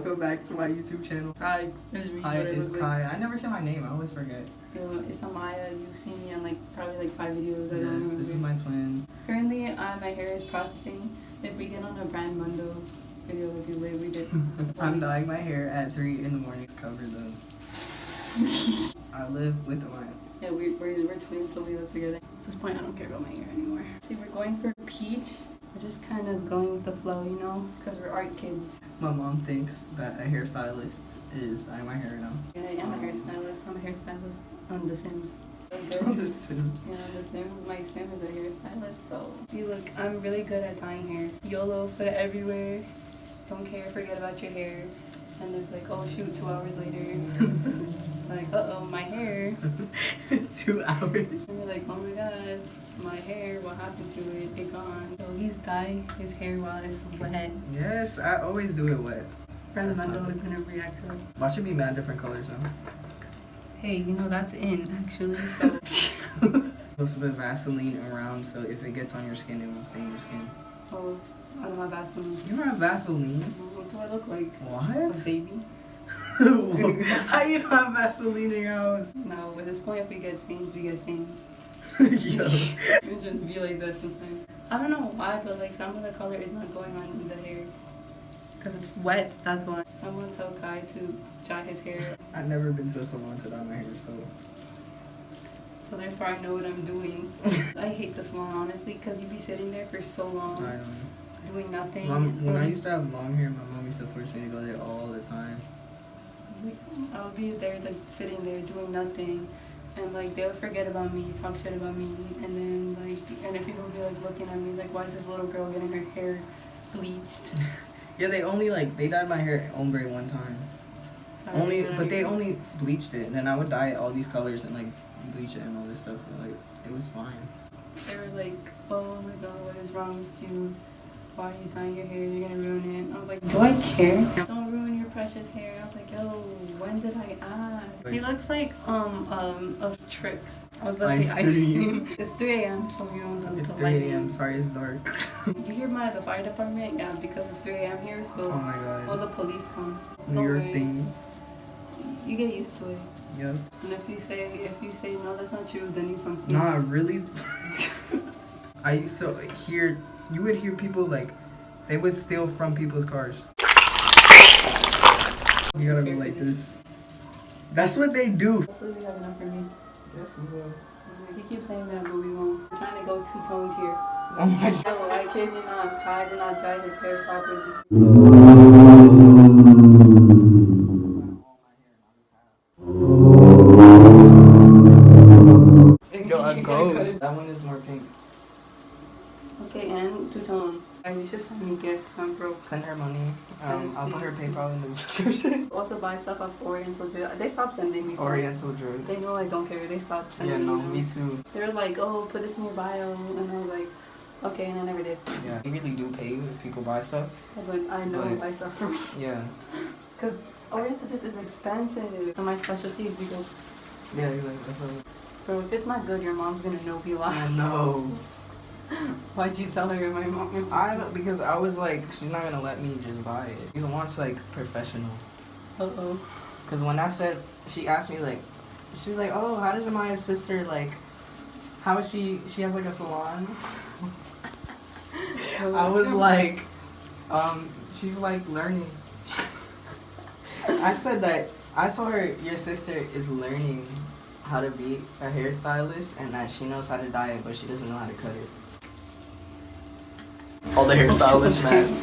Welcome back to my YouTube channel. Hi, it's me. Hi, it's Kai. I never say my name. I always forget. It's Amaya. You've seen me on probably 5 videos. I don't Yes, remember. this is my twin. Currently, my hair is processing. If we get on a brand Mondo video, if you live, we did. I'm dyeing my hair at 3 in the morning to cover them. I live with Amaya. Yeah, we're twins, so we live together. At this point, I don't care about my hair anymore. See, we're going for peach. We're just kind of going with the flow, you know, because we're art kids. My mom thinks that a hairstylist is dyeing my hair now. Yeah, I am a hairstylist. I'm a hairstylist on The Sims. On The Sims. Yeah, on The Sims. My Sim is a hairstylist, so. See, look, I'm really good at dyeing hair. YOLO, put it everywhere. Don't care, forget about your hair. And then like, oh shoot, 2 hours later. Like, uh-oh, my hair. 2 hours. And you're like, oh my god, my hair, what happened to it? It gone. So he's dyeing his hair while it's wet. Yes, I always do it wet. Brand Mondo is gonna react to us. Why should be mad different colors now? Hey, you know that's in actually, so. Supposed to put Vaseline around so if it gets on your skin, it won't stain your skin. Oh, I don't have Vaseline. You don't have Vaseline? What do I look like? What? A baby? How you don't have Vaseline in your house? No, at this point, if we get stains, we get stains. Yo. It just be like that sometimes. I don't know why, but like some of the color is not going on in the hair. Because it's wet, that's why. I want to tell Kai to dye his hair. I've never been to a salon to dye my hair, So therefore I know what I'm doing. I hate the salon, honestly, because you be sitting there for so long. I don't know. Doing nothing. When I used to have long hair, my mom used to force me to go there all the time. I would be there, like, sitting there doing nothing. And like they would forget about me, talk shit about me, and then and if people would be like looking at me like, why is this little girl getting her hair bleached? Yeah, they dyed my hair ombre one time. But they only bleached it, and then I would dye it all these colors and like bleach it and all this stuff. But, like it was fine. They were like, oh my god, what is wrong with you? Why are you dyeing your hair? You're gonna ruin it. I was like, do I care? Don't ruin your precious hair. I was like, yo, when did I ask? He looks like of Tricks. I was about to say ice cream. It's 3 a.m. so you don't know. It's 3 a.m. Sorry, it's dark. You hear the fire department? Yeah, because it's 3 a.m. here, so oh my god. all the police come. New York things. You get used to it. Yep. And if you say no, that's not true, then you from. Nah, really. I used to hear. You would hear people like, they would steal from people's cars. You gotta go like this. That's what they do. Hopefully we have enough for me. Yes, we will. He keeps saying that, but we won't. We're trying to go two-toned here. Oh my god. Oh, I kid you not. Kai did not dye his hair properly. Yo, a ghost. That one is more pink. Okay, and two-tone. Guys, you should send me gifts. I'm broke. Send her money. I'll put her PayPal in the description. Also buy stuff off Oriental Drill. They stopped sending me stuff. Oriental Drill. They know I don't care. They stopped sending Yeah, me. no, me too. They were like, oh, put this in your bio. And I was like, okay, and I never did. Yeah, they really do pay you if people buy stuff. But I know they buy stuff for me. Yeah. Because Oriental Drill is expensive. So my specialty is because... Yeah, you're like, that's what... Bro, if it's not good, your mom's gonna know we lost. I know. Why'd you tell her my mom was... Because I was like, she's not gonna let me just buy it. You wants like professional. Uh-oh. Because when I said, she asked me like, she was like, oh, how does Amaya's sister like, how is she has like a salon? I was like, she's like learning. I said that, I told her your sister is learning how to be a hairstylist and that she knows how to dye it, but she doesn't know how to cut it. All the hairstylists, man.